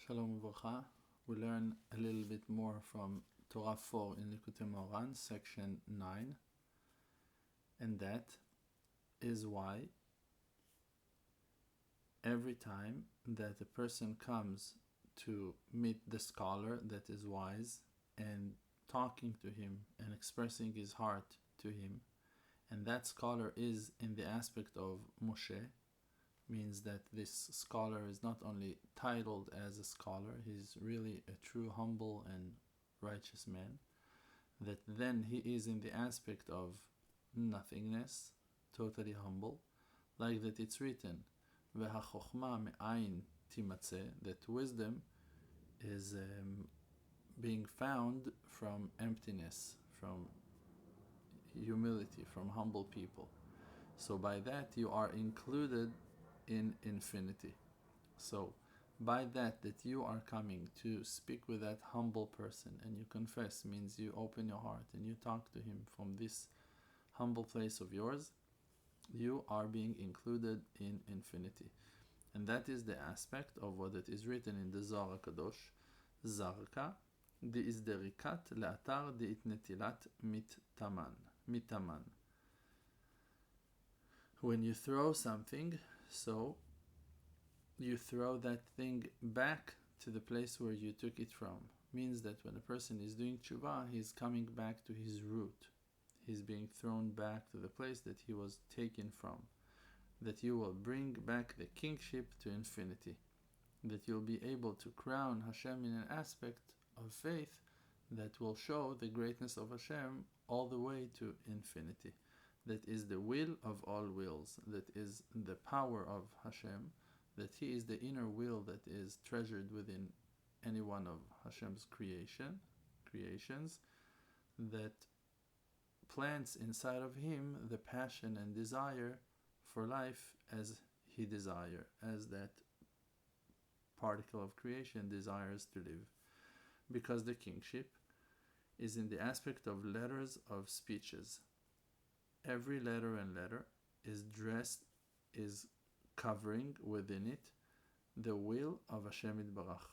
Shalom Uvracha. We learn a little bit more from Torah 4 in Lekutey Moharan, section 9. And that is why every time that a person comes to meet the scholar that is wise and talking to him and expressing his heart to him, and that scholar is in the aspect of Moshe, means that this scholar is not only titled as a scholar, he's really a true humble and righteous man, that then he is in the aspect of nothingness, totally humble, like that it's written, "V'hachochma me'ayin timatzeh," that wisdom is being found from emptiness, from humility, from humble people. So by that you are included in infinity. So by that you are coming to speak with that humble person and you confess, means you open your heart and you talk to him from this humble place of yours, you are being included in infinity. And that is the aspect of what it is written in the Zohar Kadosh, Zarka de'izderikat le'atar de'itnetilat mitaman. When you throw something, so you throw that thing back to the place where you took it from. Means that when a person is doing tshuva, he's coming back to his root. He's being thrown back to the place that he was taken from. That you will bring back the kingship to infinity. That you'll be able to crown Hashem in an aspect of faith that will show the greatness of Hashem all the way to infinity. That is the will of all wills, that is the power of Hashem, that He is the inner will that is treasured within any one of Hashem's creations, that plants inside of Him the passion and desire for life as He desires, as that particle of creation desires to live. Because the kingship is in the aspect of letters of speeches. Every letter and letter is covering within it the will of Hashem Yitbarach.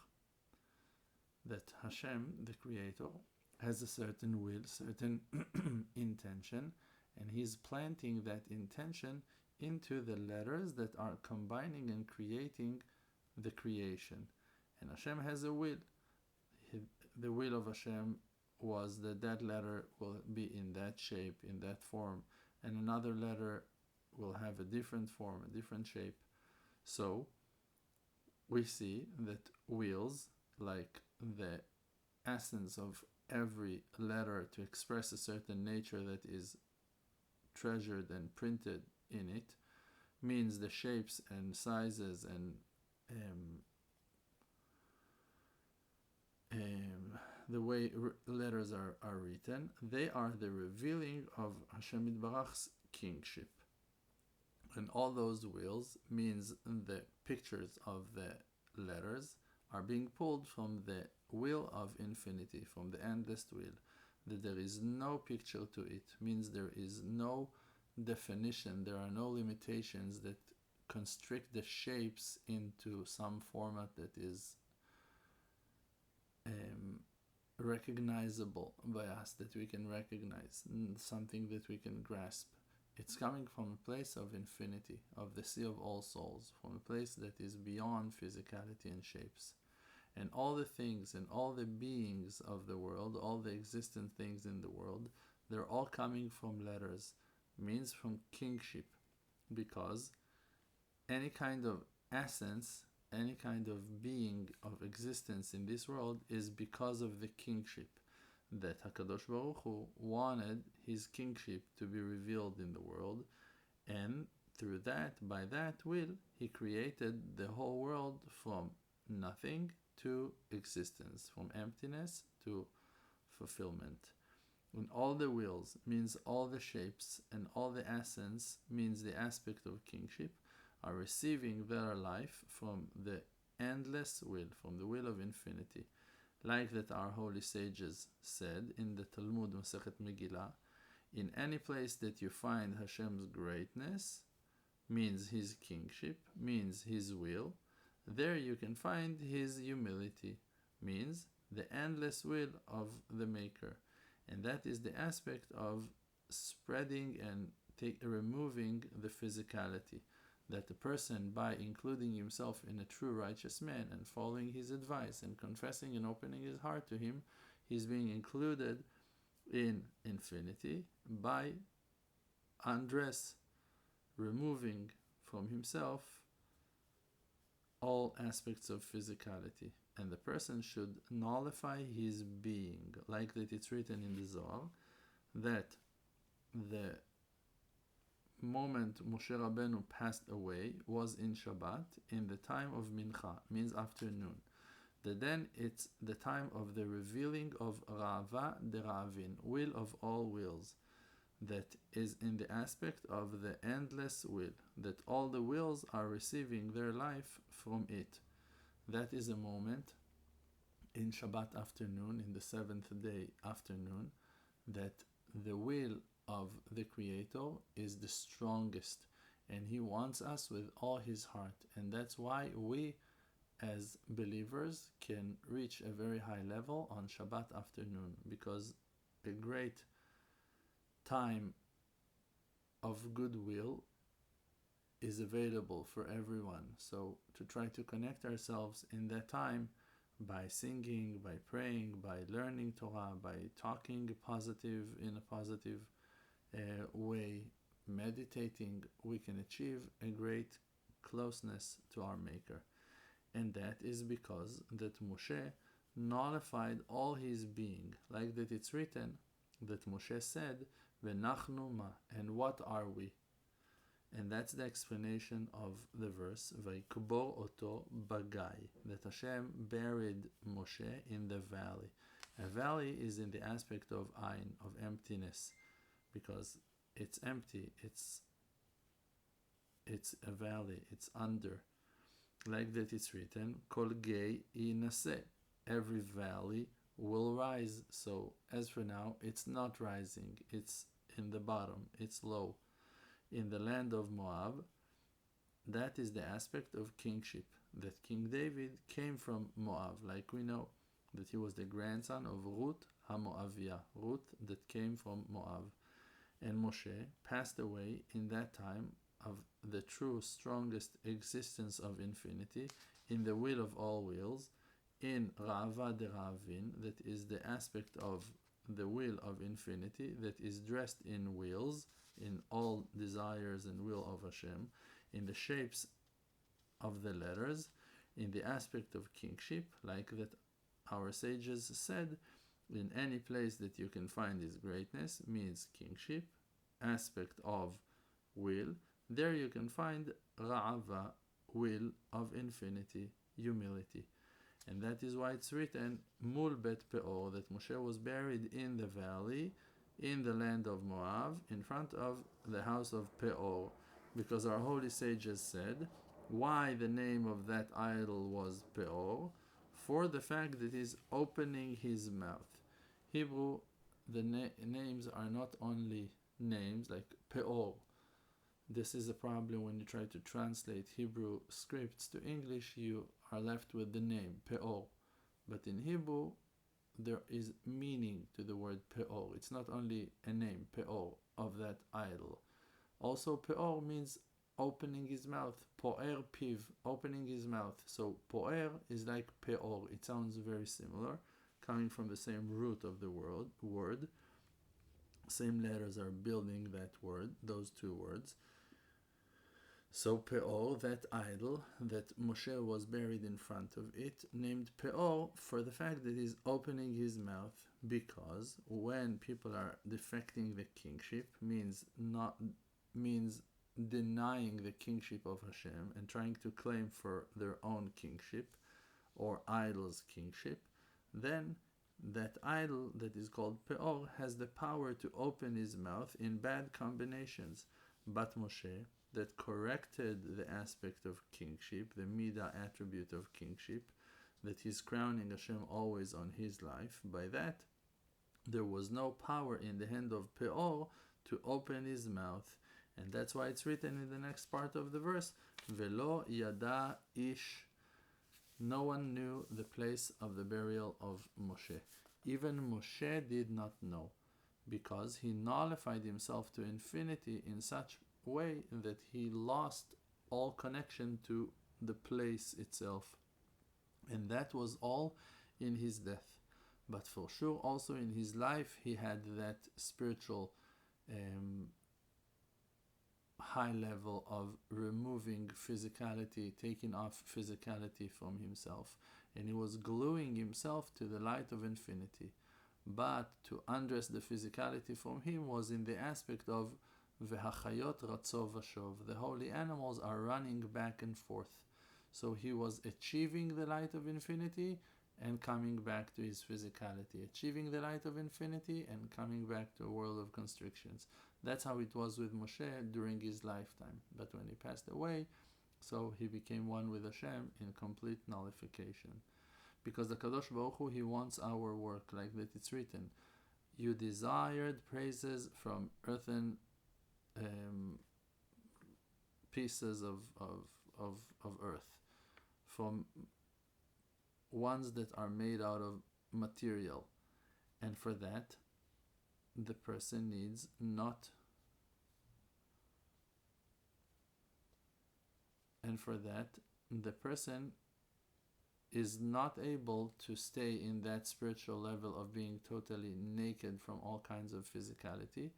That Hashem, the Creator, has a certain will, certain intention, and He's planting that intention into the letters that are combining and creating the creation. And Hashem has a will. The will of Hashem was that letter will be in that shape, in that form, and another letter will have a different form, a different shape. So we see that wheels, like the essence of every letter to express a certain nature that is treasured and printed in it, means the shapes and sizes and the way letters are written, they are the revealing of Hashem Yitbarach's kingship. And all those wheels means the pictures of the letters are being pulled from the wheel of infinity, from the endless wheel. That there is no picture to it, means there is no definition, there are no limitations that constrict the shapes into some format that is recognizable by us, that we can recognize, something that we can grasp. It's coming from a place of infinity, of the sea of all souls, from a place that is beyond physicality and shapes. And all the things and all the beings of the world, all the existent things in the world, they're all coming from letters, means from kingship, because any kind of essence, any kind of being of existence in this world is because of the kingship. That HaKadosh Baruch Hu wanted His kingship to be revealed in the world, and through that, by that will, He created the whole world from nothing to existence, from emptiness to fulfillment. And all the wills means all the shapes, and all the essence means the aspect of kingship, are receiving their life from the endless will, from the will of infinity. Like that our holy sages said in the Talmud Masechet Megillah, in any place that you find Hashem's greatness, means His kingship, means His will, There you can find his humility, means the endless will of the Maker. And that is the aspect of spreading and removing the physicality. That the person, by including himself in a true righteous man and following his advice and confessing and opening his heart to him, he's being included in infinity by undress, removing from himself all aspects of physicality. And the person should nullify his being, like that it's written in the Zohar, that the moment Moshe Rabbeinu passed away was in Shabbat, in the time of Mincha, means afternoon. That then it's the time of the revealing of Rava de Ravin, will of all wills, that is in the aspect of the endless will, that all the wills are receiving their life from it. That is a moment in Shabbat afternoon, in the seventh day afternoon, that the will of the Creator is the strongest, and He wants us with all His heart. And that's why we, as believers, can reach a very high level on Shabbat afternoon, because a great time of goodwill is available for everyone. So to try to connect ourselves in that time by singing, by praying, by learning Torah, by talking positive in a positive way, meditating, we can achieve a great closeness to our Maker. And that is because that Moshe nullified all his being, like that it's written that Moshe said, "V'nachnu ma," and what are we? And that's the explanation of the verse, "Vayikbor oto bagai," that Hashem buried Moshe in the valley. A valley is in the aspect of ayin, of emptiness, because it's empty, it's a valley, it's under. Like that it's written, Kol gei yinaseh, every valley will rise. So as for now, it's not rising, it's in the bottom, it's low. In the land of Moab, that is the aspect of kingship, that King David came from Moab, like we know, that he was the grandson of Ruth HaMoaviyah, Ruth that came from Moab. And Moshe passed away in that time of the true strongest existence of infinity, in the will of all wills, in Rava de Ravin, that is the aspect of the will of infinity, that is dressed in wills, in all desires and will of Hashem, in the shapes of the letters, in the aspect of kingship, like that our sages said, in any place that you can find His greatness, means kingship, aspect of will, there you can find Ra'ava, will of infinity, humility. And that is why it's written, Mul Bet Peor, that Moshe was buried in the valley, in the land of Moab, in front of the house of Peor, because our holy sages said, why the name of that idol was Peor? For the fact that he's opening his mouth. Hebrew, the names are not only names like Peor. This is a problem when you try to translate Hebrew scripts to English, you are left with the name Peor. But in Hebrew, there is meaning to the word Peor. It's not only a name, Peor, of that idol. Also, Peor means opening his mouth. Poer piv, opening his mouth. So Poer is like Peor. It sounds very similar, coming from the same root of the word. Same letters are building that word, those two words. So Peor, that idol that Moshe was buried in front of it, named Peor for the fact that he's opening his mouth, because when people are defecting the kingship, means denying the kingship of Hashem and trying to claim for their own kingship or idol's kingship, then that idol that is called Peor has the power to open his mouth in bad combinations. But Moshe, that corrected the aspect of kingship, the Midah attribute of kingship, that he's crowning Hashem always on his life, by that there was no power in the hand of Peor to open his mouth. And that's why it's written in the next part of the verse, Velo yada ish No one knew the place of the burial of Moshe. Even Moshe did not know, because he nullified himself to infinity in such a way that he lost all connection to the place itself. And that was all in his death. But for sure, also in his life, he had that spiritual high level of removing physicality, taking off physicality from himself, and he was gluing himself to the light of infinity. But to undress the physicality from him was in the aspect of v'hachayot ratzov vashov. The holy animals are running back and forth. So he was achieving the light of infinity and coming back to his physicality, achieving the light of infinity and coming back to a world of constrictions. That's how it was with Moshe during his lifetime. But when he passed away, so he became one with Hashem in complete nullification. Because the Kadosh Baruch Hu, he wants our work, like that it's written. You desired praises from earthen pieces of earth, from ones that are made out of material. And for that, the person needs not, and for that, the person is not able to stay in that spiritual level of being totally naked from all kinds of physicality,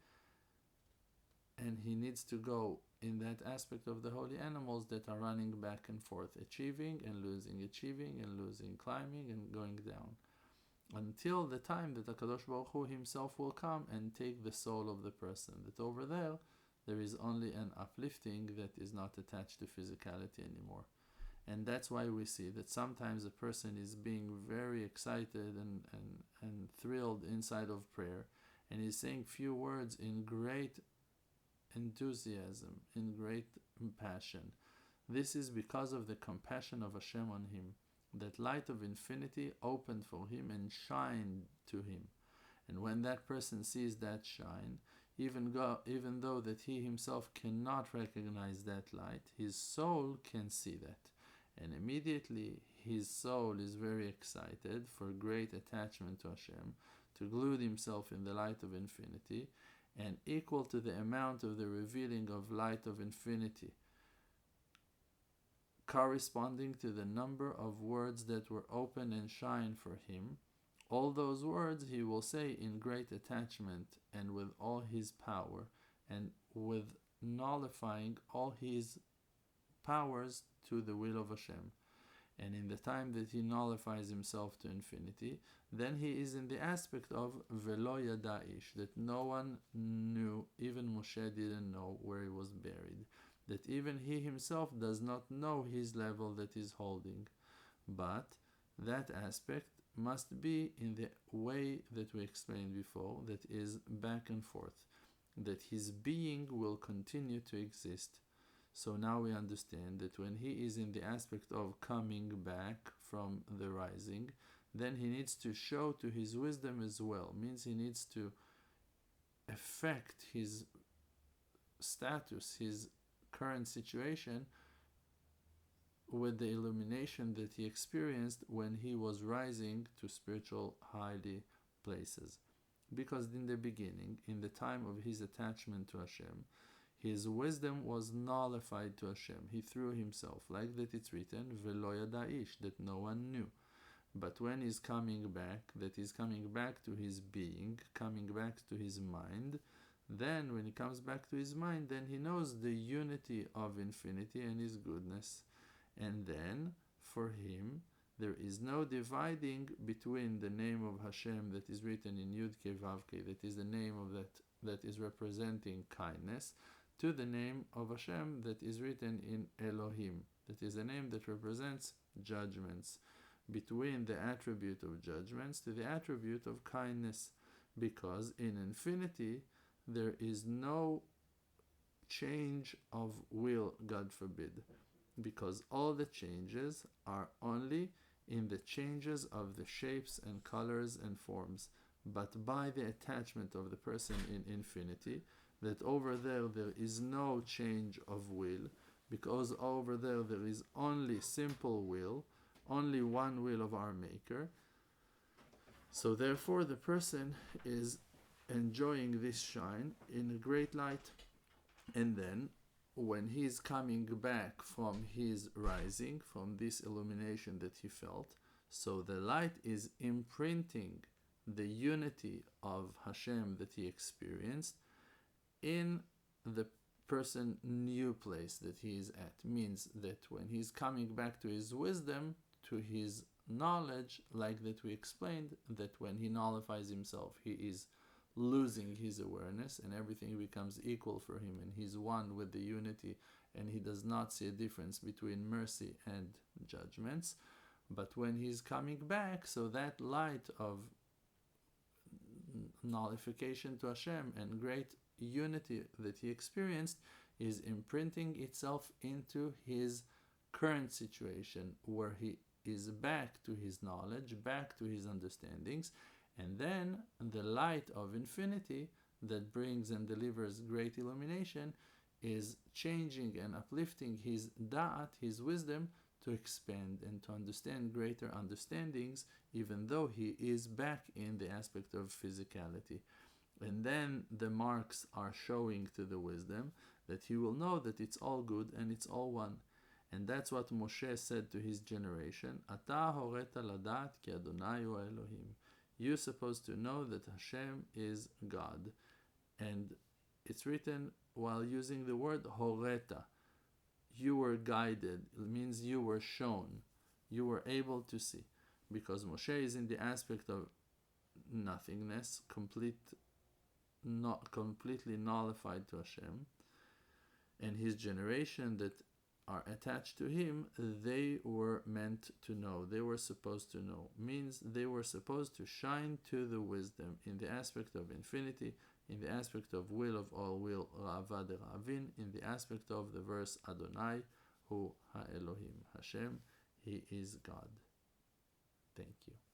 and he needs to go in that aspect of the holy animals that are running back and forth, achieving and losing, climbing and going down, until the time that HaKadosh Baruch Hu himself will come and take the soul of the person, that over there is only an uplifting that is not attached to physicality anymore. And that's why we see that sometimes a person is being very excited and thrilled inside of prayer, and he's saying few words in great enthusiasm, in great passion. This is because of the compassion of Hashem on him. That light of infinity opened for him and shined to him. And when that person sees that shine, even though that he himself cannot recognize that light, his soul can see that. And immediately his soul is very excited for great attachment to Hashem, to glued himself in the light of infinity, and equal to the amount of the revealing of light of infinity, corresponding to the number of words that were open and shine for him. All those words he will say in great attachment and with all his power, and with nullifying all his powers to the will of Hashem. And in the time that he nullifies himself to infinity, then he is in the aspect of velo yada ish, that no one knew, even Moshe didn't know where he was buried, that even he himself does not know his level that he's holding. But that aspect must be in the way that we explained before, that is back and forth, that his being will continue to exist. So now we understand that when he is in the aspect of coming back from the rising, then he needs to show to his wisdom as well. Means he needs to affect his status, his current situation, with the illumination that he experienced when he was rising to spiritual highly places. Because in the beginning, in the time of his attachment to Hashem, his wisdom was nullified to Hashem. He threw himself, like that it's written, velo yada ish, that no one knew. But when he's coming back, that he's coming back to his being, coming back to his mind, then when he comes back to his mind, then he knows the unity of infinity and his goodness. And then, for him, there is no dividing between the name of Hashem that is written in Yud Kei Vav Kei, that is the name of that is representing kindness, to the name of Hashem that is written in Elohim, that is a name that represents judgments, between the attribute of judgments to the attribute of kindness, because in infinity there is no change of will, God forbid, because all the changes are only in the changes of the shapes and colors and forms, but by the attachment of the person in infinity, that over there is no change of will, because over there is only simple will, only one will of our Maker. So therefore the person is enjoying this shine in a great light. And then when he's coming back from his rising, from this illumination that he felt, so the light is imprinting the unity of Hashem that he experienced in the person new place that he is at. Means that when he's coming back to his wisdom, to his knowledge, like that we explained, that when he nullifies himself, he is losing his awareness and everything becomes equal for him, and he's one with the unity, and he does not see a difference between mercy and judgments. But when he's coming back, so that light of nullification to Hashem and great unity that he experienced is imprinting itself into his current situation, where he is back to his knowledge, back to his understandings. And then the light of infinity that brings and delivers great illumination is changing and uplifting his da'at, his wisdom, to expand and to understand greater understandings, even though he is back in the aspect of physicality. And then the marks are showing to the wisdom that he will know that it's all good and it's all one. And that's what Moshe said to his generation, Ata horeta ladat ki Adonai hu Elohim. You're supposed to know that Hashem is God. And it's written while using the word horeta. You were guided. It means you were shown. You were able to see. Because Moshe is in the aspect of nothingness, completely nullified to Hashem. And his generation that are attached to him, they were meant to know. They were supposed to know. Means they were supposed to shine to the wisdom in the aspect of infinity, in the aspect of will of all will, Ra'ava de Ra'avin, in the aspect of the verse Adonai, Hu HaElohim, Hashem, He is God. Thank you.